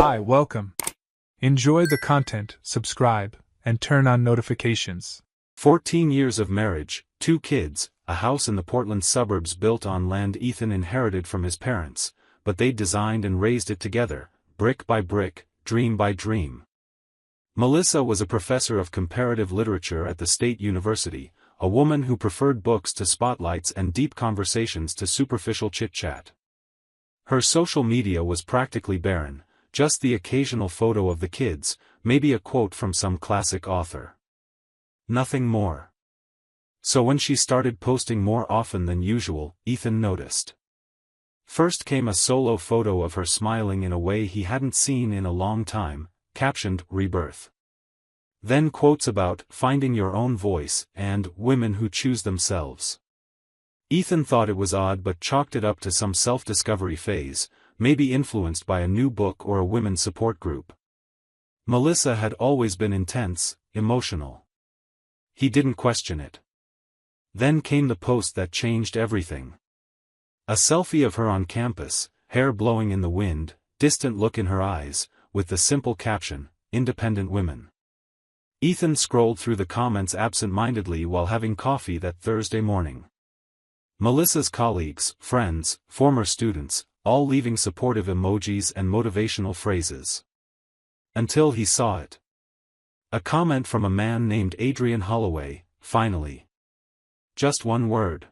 Hi, welcome. Enjoy the content, subscribe, and turn on notifications. 14 years of marriage, 2 kids, a house in the Portland suburbs built on land Ethan inherited from his parents, but they designed and raised it together, brick by brick, dream by dream. Melissa was a professor of comparative literature at the State University, a woman who preferred books to spotlights and deep conversations to superficial chit-chat. Her social media was practically barren, just the occasional photo of the kids, maybe a quote from some classic author. Nothing more. So when she started posting more often than usual, Ethan noticed. First came a solo photo of her smiling in a way he hadn't seen in a long time, captioned, "Rebirth." Then quotes about finding your own voice and women who choose themselves. Ethan thought it was odd but chalked it up to some self-discovery phase, maybe influenced by a new book or a women's support group. Melissa had always been intense, emotional. He didn't question it. Then came the post that changed everything. A selfie of her on campus, hair blowing in the wind, distant look in her eyes, with the simple caption, "Independent Women." Ethan scrolled through the comments absent-mindedly while having coffee that Thursday morning. Melissa's colleagues, friends, former students, all leaving supportive emojis and motivational phrases. Until he saw it. A comment from a man named Adrian Holloway, "Finally." Just one word.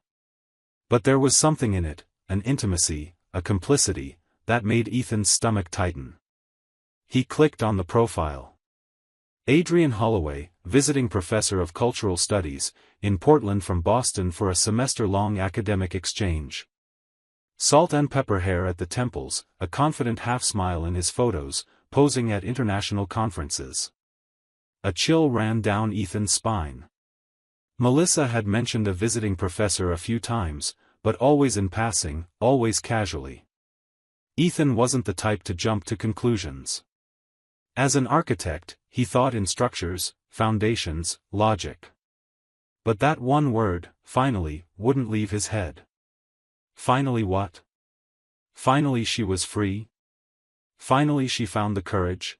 But there was something in it, an intimacy, a complicity, that made Ethan's stomach tighten. He clicked on the profile. Adrian Holloway, visiting professor of cultural studies, in Portland from Boston for a semester-long academic exchange. Salt and pepper hair at the temples, a confident half-smile in his photos, posing at international conferences. A chill ran down Ethan's spine. Melissa had mentioned a visiting professor a few times, but always in passing, always casually. Ethan wasn't the type to jump to conclusions. As an architect, he thought in structures, foundations, logic. But that one word, finally, wouldn't leave his head. Finally what? Finally she was free? Finally she found the courage?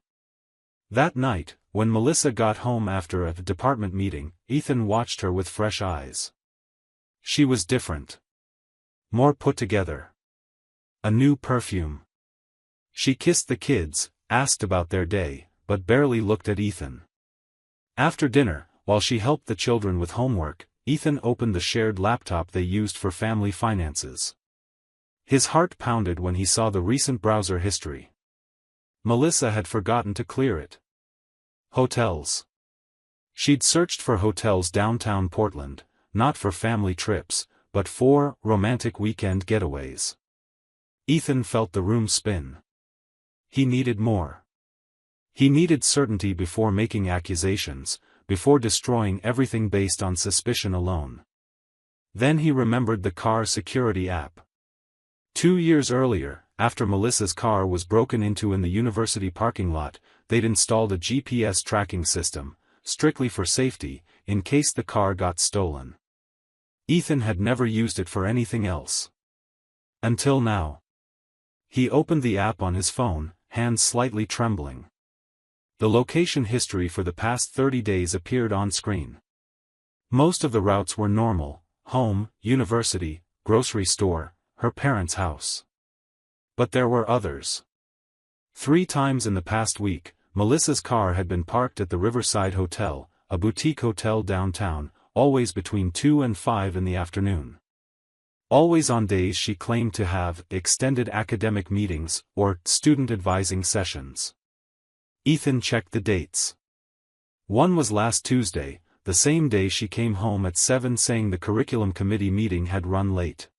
That night, when Melissa got home after a department meeting, Ethan watched her with fresh eyes. She was different. More put together. A new perfume. She kissed the kids, asked about their day, but barely looked at Ethan. After dinner, while she helped the children with homework, Ethan opened the shared laptop they used for family finances. His heart pounded when he saw the recent browser history. Melissa had forgotten to clear it. Hotels. She'd searched for hotels downtown Portland, not for family trips, but for romantic weekend getaways. Ethan felt the room spin. He needed more. He needed certainty before making accusations, before destroying everything based on suspicion alone. Then he remembered the car security app. 2 years earlier, after Melissa's car was broken into in the university parking lot, they'd installed a GPS tracking system, strictly for safety, in case the car got stolen. Ethan had never used it for anything else. Until now. He opened the app on his phone, hands slightly trembling. The location history for the past 30 days appeared on screen. Most of the routes were normal: home, university, grocery store, her parents' house. But there were others. 3 times in the past week, Melissa's car had been parked at the Riverside Hotel, a boutique hotel downtown, always between 2 and 5 in the afternoon. Always on days she claimed to have extended academic meetings or student advising sessions. Ethan checked the dates. One was last Tuesday, the same day she came home at 7 saying the curriculum committee meeting had run late.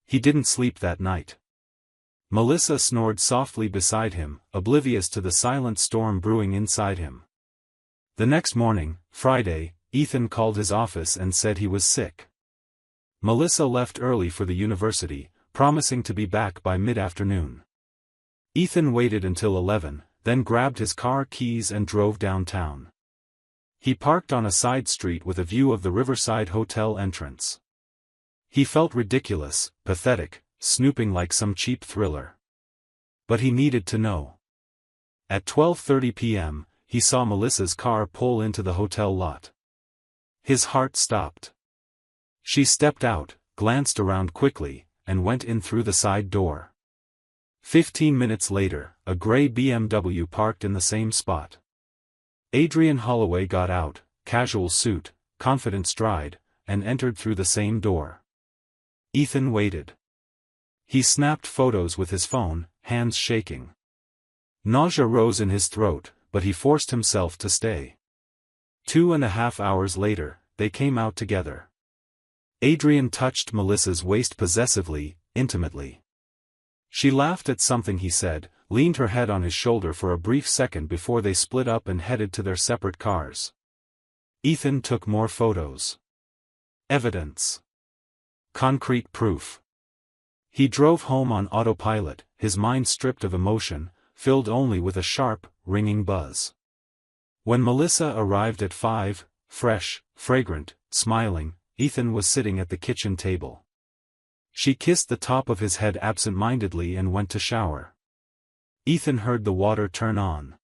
He didn't sleep that night. Melissa snored softly beside him, oblivious to the silent storm brewing inside him. The next morning, Friday, Ethan called his office and said he was sick. Melissa left early for the university, promising to be back by mid-afternoon. Ethan waited until 11, then grabbed his car keys and drove downtown. He parked on a side street with a view of the Riverside Hotel entrance. He felt ridiculous, pathetic, snooping like some cheap thriller. But he needed to know. At 12:30 p.m., he saw Melissa's car pull into the hotel lot. His heart stopped. She stepped out, glanced around quickly, and went in through the side door. 15 minutes later, a gray BMW parked in the same spot. Adrian Holloway got out, casual suit, confident stride, and entered through the same door. Ethan waited. He snapped photos with his phone, hands shaking. Nausea rose in his throat, but he forced himself to stay. 2.5 hours later, they came out together. Adrian touched Melissa's waist possessively, intimately. She laughed at something he said, leaned her head on his shoulder for a brief second before they split up and headed to their separate cars. Ethan took more photos. Evidence. Concrete proof. He drove home on autopilot, his mind stripped of emotion, filled only with a sharp, ringing buzz. When Melissa arrived at 5, fresh, fragrant, smiling, Ethan was sitting at the kitchen table. She kissed the top of his head absent-mindedly and went to shower. Ethan heard the water turn on.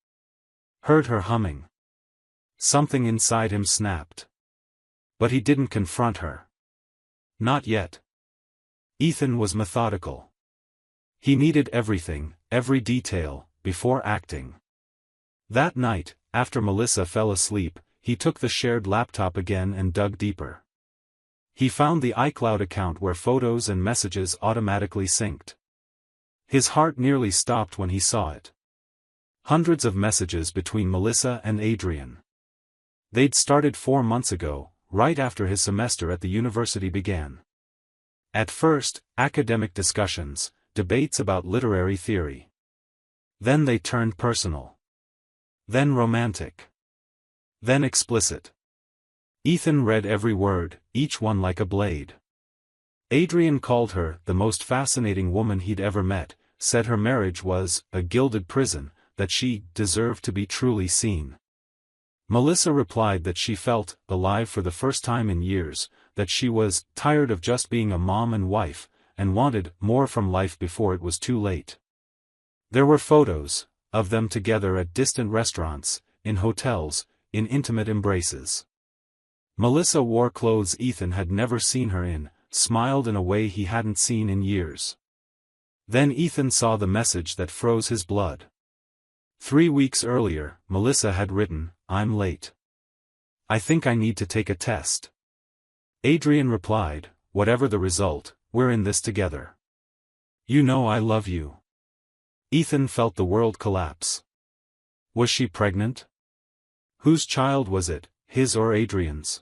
Heard her humming. Something inside him snapped. But he didn't confront her. Not yet. Ethan was methodical. He needed everything, every detail, before acting. That night, after Melissa fell asleep, he took the shared laptop again and dug deeper. He found the iCloud account where photos and messages automatically synced. His heart nearly stopped when he saw it. Hundreds of messages between Melissa and Adrian. They'd started 4 months ago, right after his semester at the university began. At first, academic discussions, debates about literary theory. Then they turned personal. Then romantic. Then explicit. Ethan read every word, each one like a blade. Adrian called her the most fascinating woman he'd ever met, said her marriage was a gilded prison, that she deserved to be truly seen. Melissa replied that she felt alive for the first time in years, that she was tired of just being a mom and wife, and wanted more from life before it was too late. There were photos of them together at distant restaurants, in hotels, in intimate embraces. Melissa wore clothes Ethan had never seen her in, smiled in a way he hadn't seen in years. Then Ethan saw the message that froze his blood. 3 weeks earlier, Melissa had written, "I'm late. I think I need to take a test." Adrian replied, "Whatever the result, we're in this together. You know I love you." Ethan felt the world collapse. Was she pregnant? Whose child was it, his or Adrian's?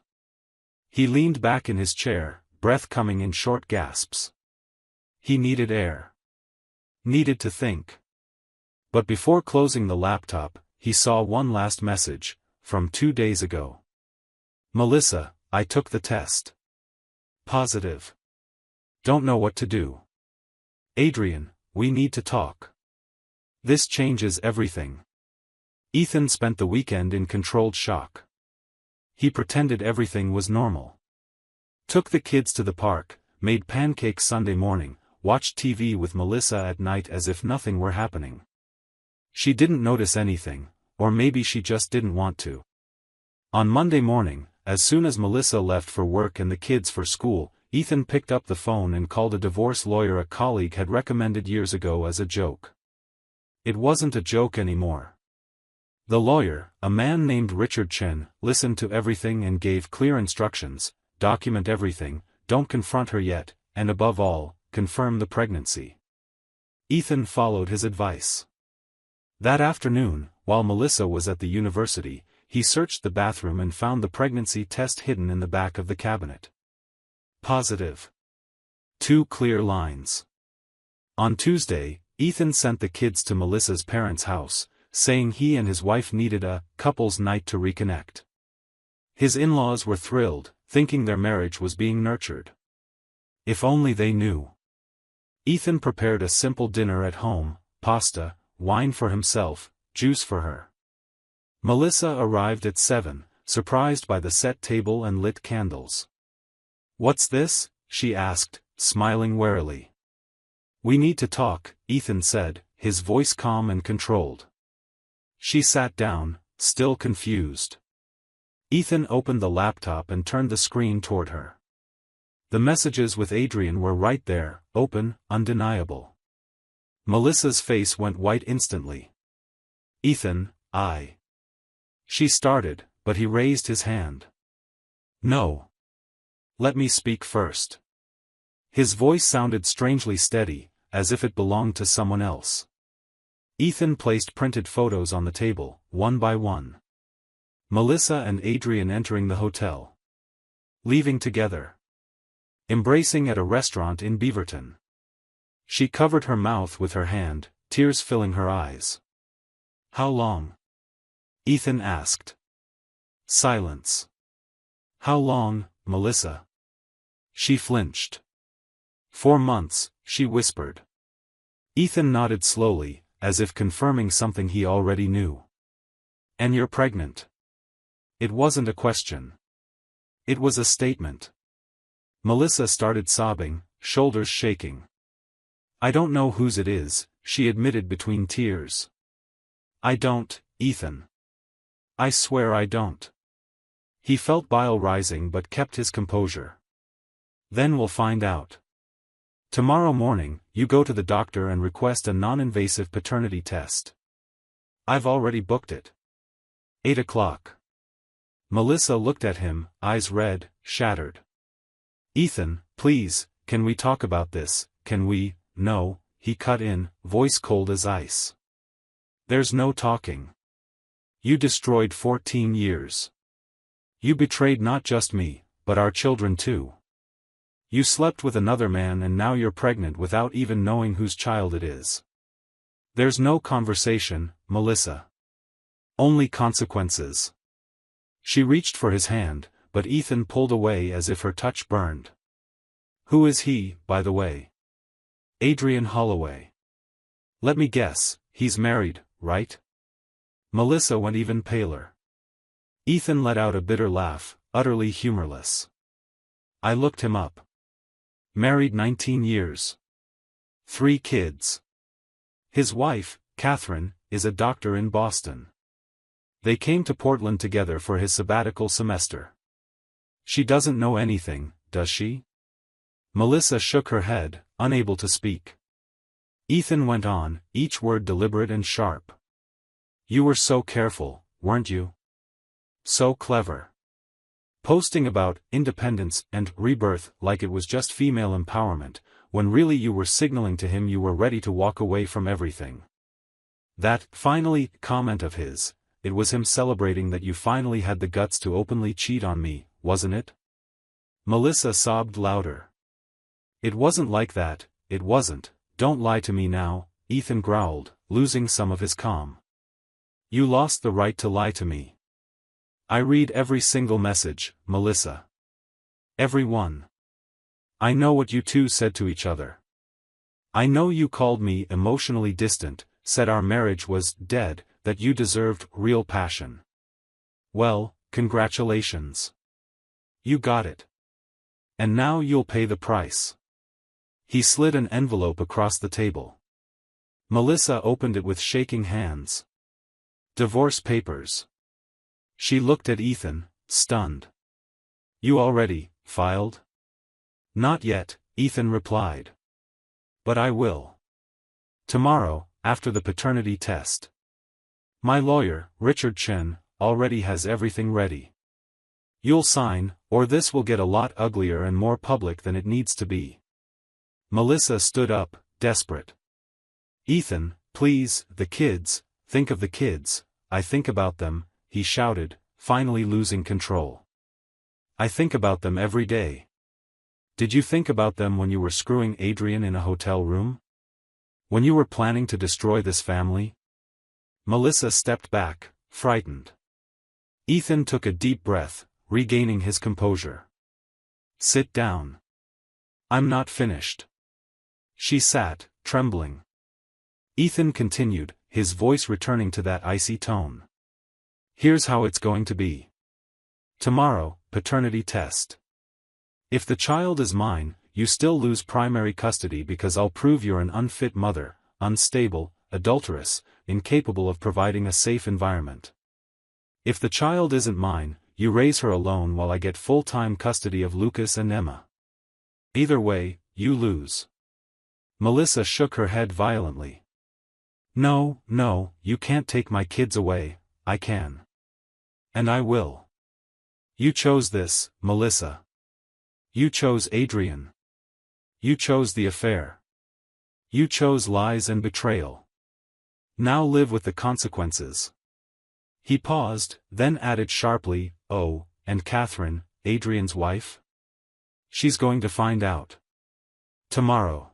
He leaned back in his chair, breath coming in short gasps. He needed air. Needed to think. But before closing the laptop, he saw one last message, from 2 days ago. "Melissa, I took the test. Positive. Don't know what to do. Adrian, we need to talk. This changes everything." Ethan spent the weekend in controlled shock. He pretended everything was normal. Took the kids to the park, made pancakes Sunday morning, watched TV with Melissa at night as if nothing were happening. She didn't notice anything, or maybe she just didn't want to. On Monday morning, as soon as Melissa left for work and the kids for school, Ethan picked up the phone and called a divorce lawyer a colleague had recommended years ago as a joke. It wasn't a joke anymore. The lawyer, a man named Richard Chen, listened to everything and gave clear instructions: document everything, don't confront her yet, and above all, confirm the pregnancy. Ethan followed his advice. That afternoon, while Melissa was at the university, he searched the bathroom and found the pregnancy test hidden in the back of the cabinet. Positive. 2 clear lines. On Tuesday, Ethan sent the kids to Melissa's parents' house, saying he and his wife needed a couple's night to reconnect. His in-laws were thrilled, thinking their marriage was being nurtured. If only they knew. Ethan prepared a simple dinner at home: pasta, wine for himself, juice for her. Melissa arrived at 7, surprised by the set table and lit candles. "What's this?" she asked, smiling warily. "We need to talk," Ethan said, his voice calm and controlled. She sat down, still confused. Ethan opened the laptop and turned the screen toward her. The messages with Adrian were right there, open, undeniable. Melissa's face went white instantly. Ethan, She started, but he raised his hand. No. Let me speak first. His voice sounded strangely steady, as if it belonged to someone else. Ethan placed printed photos on the table, one by one. Melissa and Adrian entering the hotel. Leaving together. Embracing at a restaurant in Beaverton. She covered her mouth with her hand, tears filling her eyes. How long? Ethan asked. Silence. How long, Melissa? She flinched. 4 months, she whispered. Ethan nodded slowly, as if confirming something he already knew. And you're pregnant. It wasn't a question. It was a statement. Melissa started sobbing, shoulders shaking. I don't know whose it is, she admitted between tears. I don't, Ethan. I swear I don't. He felt bile rising but kept his composure. Then we'll find out. Tomorrow morning, you go to the doctor and request a non-invasive paternity test. I've already booked it. 8 o'clock. Melissa looked at him, eyes red, shattered. Ethan, please, can we talk about this, can we? No, he cut in, voice cold as ice. There's no talking. You destroyed 14 years. You betrayed not just me, but our children too. You slept with another man and now you're pregnant without even knowing whose child it is. There's no conversation, Melissa. Only consequences. She reached for his hand, but Ethan pulled away as if her touch burned. Who is he, by the way? Adrian Holloway. Let me guess, he's married, right? Melissa went even paler. Ethan let out a bitter laugh, utterly humorless. I looked him up. Married 19 years. 3 kids. His wife, Catherine, is a doctor in Boston. They came to Portland together for his sabbatical semester. She doesn't know anything, does she? Melissa shook her head, unable to speak. Ethan went on, each word deliberate and sharp. You were so careful, weren't you? So clever. Posting about independence and rebirth like it was just female empowerment, when really you were signaling to him you were ready to walk away from everything. That, finally, comment of his, it was him celebrating that you finally had the guts to openly cheat on me, wasn't it? Melissa sobbed louder. It wasn't like that, it wasn't, don't lie to me now, Ethan growled, losing some of his calm. You lost the right to lie to me. I read every single message, Melissa. Every one. I know what you two said to each other. I know you called me emotionally distant, said our marriage was dead, that you deserved real passion. Well, congratulations. You got it. And now you'll pay the price. He slid an envelope across the table. Melissa opened it with shaking hands. Divorce papers. She looked at Ethan, stunned. You already filed? Not yet, Ethan replied. But I will. Tomorrow, after the paternity test. My lawyer, Richard Chen, already has everything ready. You'll sign, or this will get a lot uglier and more public than it needs to be. Melissa stood up, desperate. Ethan, please, the kids, think of the kids, I think about them, he shouted, finally losing control. I think about them every day. Did you think about them when you were screwing Adrian in a hotel room? When you were planning to destroy this family? Melissa stepped back, frightened. Ethan took a deep breath, regaining his composure. Sit down. I'm not finished. She sat, trembling. Ethan continued, his voice returning to that icy tone. Here's how it's going to be. Tomorrow, paternity test. If the child is mine, you still lose primary custody because I'll prove you're an unfit mother, unstable, adulterous, incapable of providing a safe environment. If the child isn't mine, you raise her alone while I get full-time custody of Lucas and Emma. Either way, you lose. Melissa shook her head violently. No, no, you can't take my kids away, I can. And I will. You chose this, Melissa. You chose Adrian. You chose the affair. You chose lies and betrayal. Now live with the consequences. He paused, then added sharply, oh, and Catherine, Adrian's wife? She's going to find out. Tomorrow.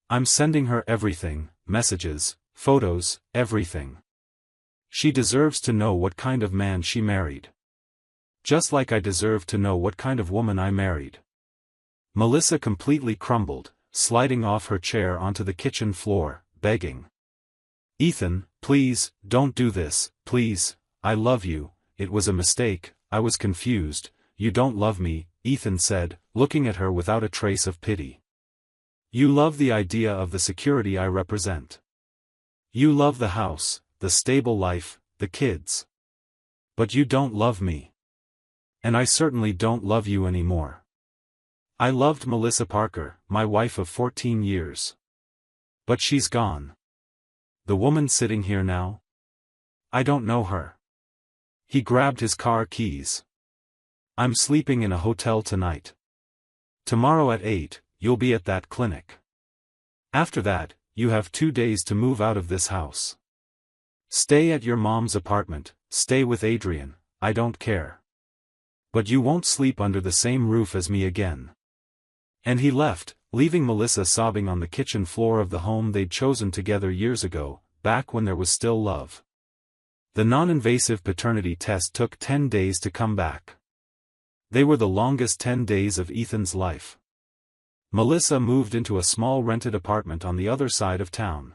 I'm sending her everything, messages, photos, everything. She deserves to know what kind of man she married. Just like I deserve to know what kind of woman I married. Melissa completely crumbled, sliding off her chair onto the kitchen floor, begging. Ethan, please, don't do this, please, I love you, it was a mistake, I was confused, you don't love me, Ethan said, looking at her without a trace of pity. You love the idea of the security I represent. You love the house, the stable life, the kids. But you don't love me. And I certainly don't love you anymore. I loved Melissa Parker, my wife of 14 years. But she's gone. The woman sitting here now? I don't know her. He grabbed his car keys. I'm sleeping in a hotel tonight. Tomorrow at 8, you'll be at that clinic. After that, you have 2 days to move out of this house. Stay at your mom's apartment, stay with Adrian, I don't care. But you won't sleep under the same roof as me again. And he left, leaving Melissa sobbing on the kitchen floor of the home they'd chosen together years ago, back when there was still love. The non-invasive paternity test took 10 days to come back. They were the longest 10 days of Ethan's life. Melissa moved into a small rented apartment on the other side of town.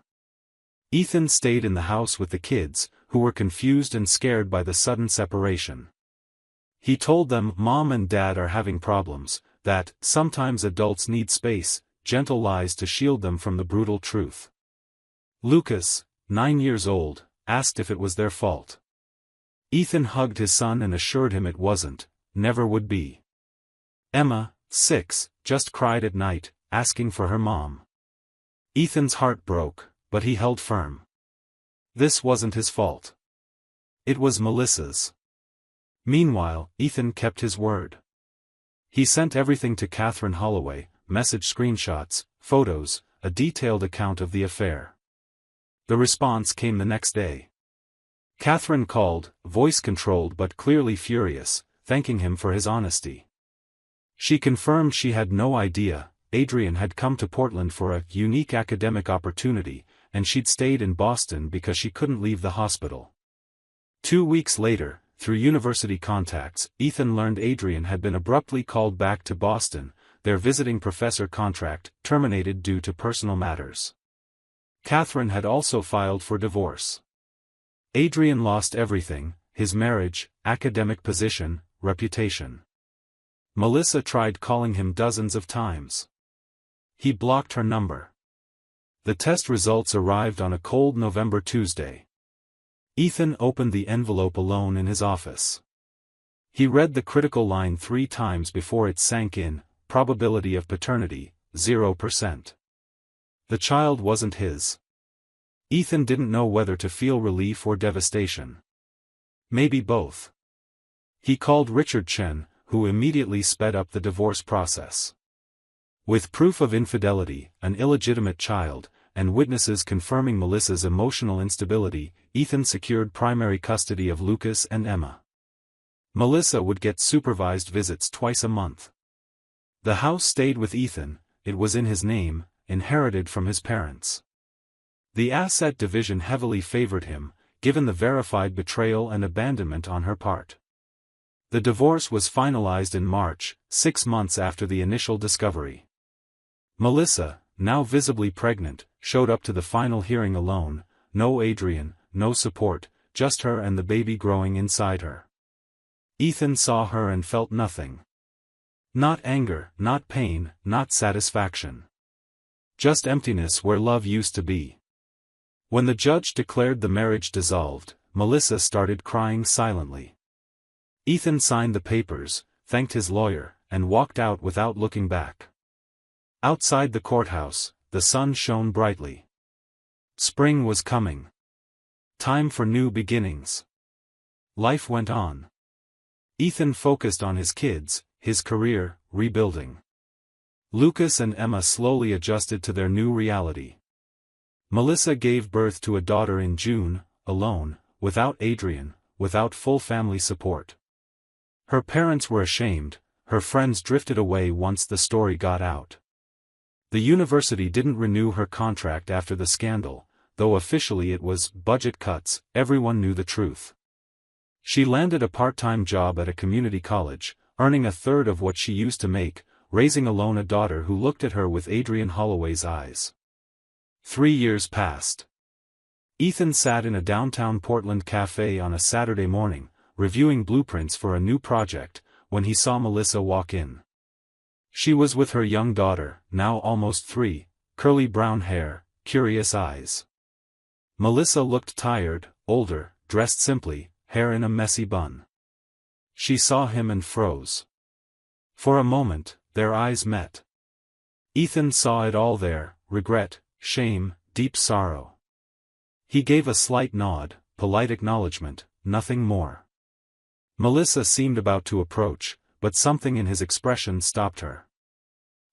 Ethan stayed in the house with the kids, who were confused and scared by the sudden separation. He told them Mom and Dad are having problems, that sometimes adults need space, gentle lies to shield them from the brutal truth. Lucas, 9 years old, asked if it was their fault. Ethan hugged his son and assured him it wasn't, never would be. Emma, 6, just cried at night, asking for her mom. Ethan's heart broke, but he held firm. This wasn't his fault. It was Melissa's. Meanwhile, Ethan kept his word. He sent everything to Catherine Holloway, message screenshots, photos, a detailed account of the affair. The response came the next day. Catherine called, voice-controlled but clearly furious, thanking him for his honesty. She confirmed she had no idea, Adrian had come to Portland for a unique academic opportunity, and she'd stayed in Boston because she couldn't leave the hospital. 2 weeks later, through university contacts, Ethan learned Adrian had been abruptly called back to Boston, their visiting professor contract terminated due to personal matters. Catherine had also filed for divorce. Adrian lost everything, his marriage, academic position, reputation. Melissa tried calling him dozens of times. He blocked her number. The test results arrived on a cold November Tuesday. Ethan opened the envelope alone in his office. He read the critical line 3 times before it sank in, probability of paternity, 0%. The child wasn't his. Ethan didn't know whether to feel relief or devastation. Maybe both. He called Richard Chen, who immediately sped up the divorce process. With proof of infidelity, an illegitimate child, and witnesses confirming Melissa's emotional instability, Ethan secured primary custody of Lucas and Emma. Melissa would get supervised visits twice a month. The house stayed with Ethan, it was in his name, inherited from his parents. The asset division heavily favored him, given the verified betrayal and abandonment on her part. The divorce was finalized in March, 6 months after the initial discovery. Melissa, now visibly pregnant, showed up to the final hearing alone, no Adrian, no support, just her and the baby growing inside her. Ethan saw her and felt nothing. Not anger, not pain, not satisfaction. Just emptiness where love used to be. When the judge declared the marriage dissolved, Melissa started crying silently. Ethan signed the papers, thanked his lawyer, and walked out without looking back. Outside the courthouse, the sun shone brightly. Spring was coming. Time for new beginnings. Life went on. Ethan focused on his kids, his career, rebuilding. Lucas and Emma slowly adjusted to their new reality. Melissa gave birth to a daughter in June, alone, without Adrian, without full family support. Her parents were ashamed, her friends drifted away once the story got out. The university didn't renew her contract after the scandal, though officially it was budget cuts. Everyone knew the truth. She landed a part-time job at a community college, earning a third of what she used to make, raising alone a daughter who looked at her with Adrian Holloway's eyes. 3 years passed. Ethan sat in a downtown Portland cafe on a Saturday morning, reviewing blueprints for a new project, when he saw Melissa walk in. She was with her young daughter, now almost 3, curly brown hair, curious eyes. Melissa looked tired, older, dressed simply, hair in a messy bun. She saw him and froze. For a moment, their eyes met. Ethan saw it all there: regret, shame, deep sorrow. He gave a slight nod, polite acknowledgement, nothing more. Melissa seemed about to approach, but something in his expression stopped her.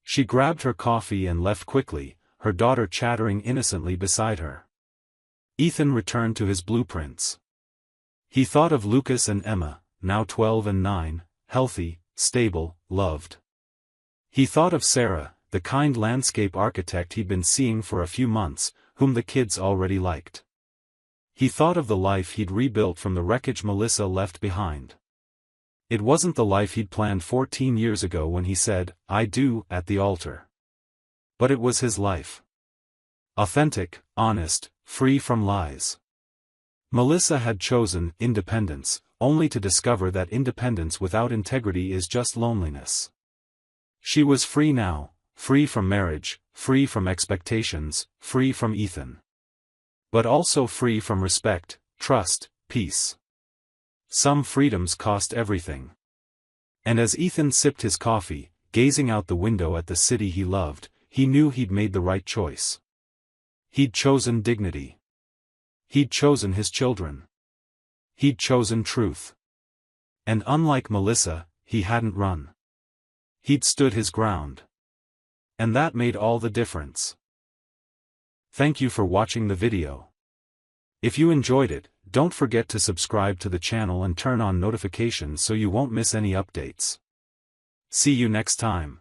She grabbed her coffee and left quickly, her daughter chattering innocently beside her. Ethan returned to his blueprints. He thought of Lucas and Emma, now 12 and 9, healthy, stable, loved. He thought of Sarah, the kind landscape architect he'd been seeing for a few months, whom the kids already liked. He thought of the life he'd rebuilt from the wreckage Melissa left behind. It wasn't the life he'd planned 14 years ago when he said, "I do," at the altar. But it was his life. Authentic, honest, free from lies. Melissa had chosen independence, only to discover that independence without integrity is just loneliness. She was free now. Free from marriage, free from expectations, free from Ethan. But also free from respect, trust, peace. Some freedoms cost everything. And as Ethan sipped his coffee, gazing out the window at the city he loved, he knew he'd made the right choice. He'd chosen dignity. He'd chosen his children. He'd chosen truth. And unlike Melissa, he hadn't run. He'd stood his ground. And that made all the difference. Thank you for watching the video. If you enjoyed it, don't forget to subscribe to the channel and turn on notifications so you won't miss any updates. See you next time.